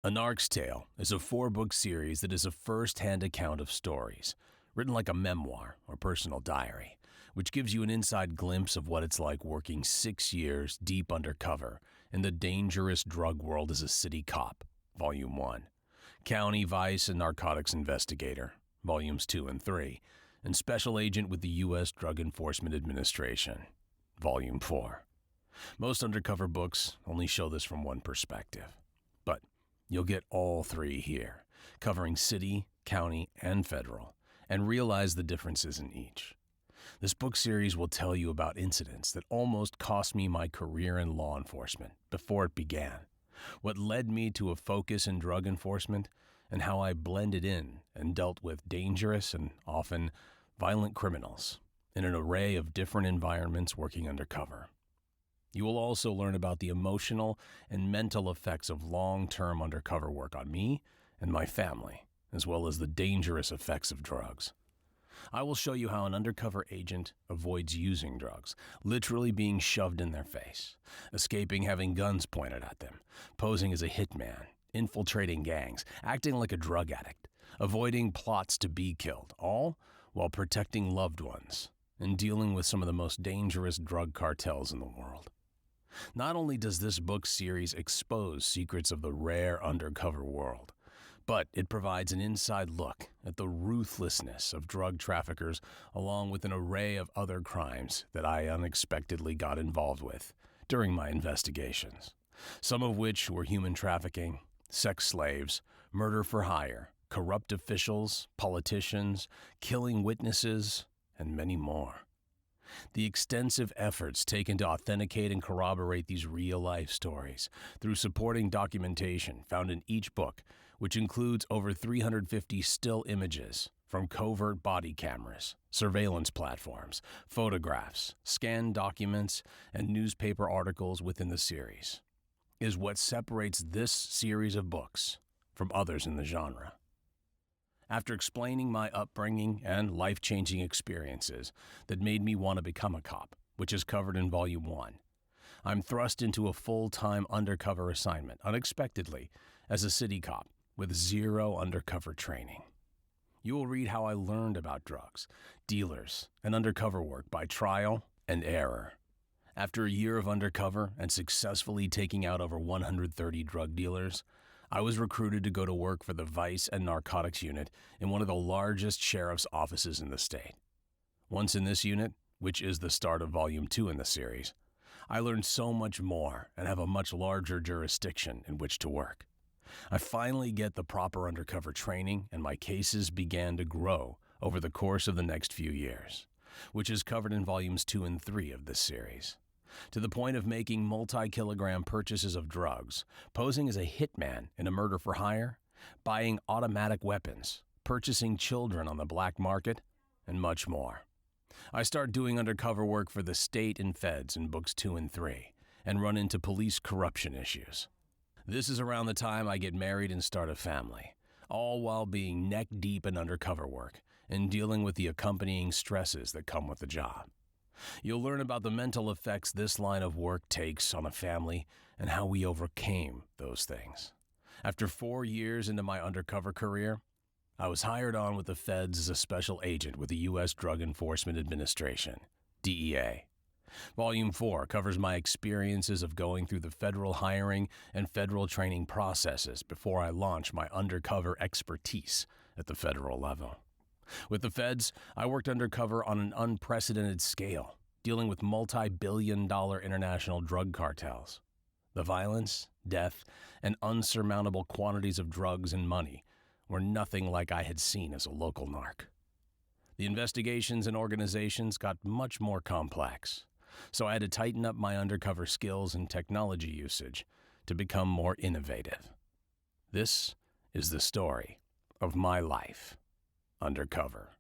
A Narc's Tale is a 4-book series that is a first-hand account of stories, written like a memoir or personal diary, which gives you an inside glimpse of what it's like working 6 years deep undercover in the dangerous drug world as a city cop, Volume 1, County Vice and Narcotics Investigator, Volumes 2 and 3, and Special Agent with the U.S. Drug Enforcement Administration, Volume 4. Most undercover books only show this from one perspective, but you'll get all 3 here, covering city, county, and federal, and realize the differences in each. This book series will tell you about incidents that almost cost me my career in law enforcement before it began, what led me to a focus in drug enforcement, and how I blended in and dealt with dangerous and often violent criminals in an array of different environments working undercover. You will also learn about the emotional and mental effects of long-term undercover work on me and my family, as well as the dangerous effects of drugs. I will show you how an undercover agent avoids using drugs, literally being shoved in their face, escaping having guns pointed at them, posing as a hitman, infiltrating gangs, acting like a drug addict, avoiding plots to be killed, all while protecting loved ones and dealing with some of the most dangerous drug cartels in the world. Not only does this book series expose secrets of the rare undercover world, but it provides an inside look at the ruthlessness of drug traffickers along with an array of other crimes that I unexpectedly got involved with during my investigations, some of which were human trafficking, sex slaves, murder for hire, corrupt officials, politicians, killing witnesses, and many more. The extensive efforts taken to authenticate and corroborate these real-life stories through supporting documentation found in each book, which includes over 350 still images from covert body cameras, surveillance platforms, photographs, scanned documents, and newspaper articles within the series, is what separates this series of books from others in the genre. After explaining my upbringing and life-changing experiences that made me want to become a cop, which is covered in Volume 1, I'm thrust into a full-time undercover assignment unexpectedly as a city cop with 0 undercover training. You will read how I learned about drugs, dealers, and undercover work by trial and error. After a year of undercover and successfully taking out over 130 drug dealers, I was recruited to go to work for the Vice Narcotics Unit in one of the largest sheriff's offices in the state. Once in this unit, which is the start of Volume 2 in the series, I learned so much more and have a much larger jurisdiction in which to work. I finally get the proper undercover training, and my cases began to grow over the course of the next few years, which is covered in Volumes 2 and 3 of this series, to the point of making multi-kilogram purchases of drugs, posing as a hitman in a murder for hire, buying automatic weapons, purchasing children on the black market, and much more. I start doing undercover work for the state and feds in books 2 and 3, and run into police corruption issues. This is around the time I get married and start a family, all while being neck-deep in undercover work and dealing with the accompanying stresses that come with the job. You'll learn about the mental effects this line of work takes on a family and how we overcame those things. After 4 years into my undercover career, I was hired on with the feds as a special agent with the U.S. Drug Enforcement Administration, DEA. Volume 4 covers my experiences of going through the federal hiring and federal training processes before I launch my undercover expertise at the federal level. With the feds, I worked undercover on an unprecedented scale, dealing with multi-billion-dollar international drug cartels. The violence, death, and unsurmountable quantities of drugs and money were nothing like I had seen as a local narc. The investigations and organizations got much more complex, so I had to tighten up my undercover skills and technology usage to become more innovative. This is the story of my life undercover.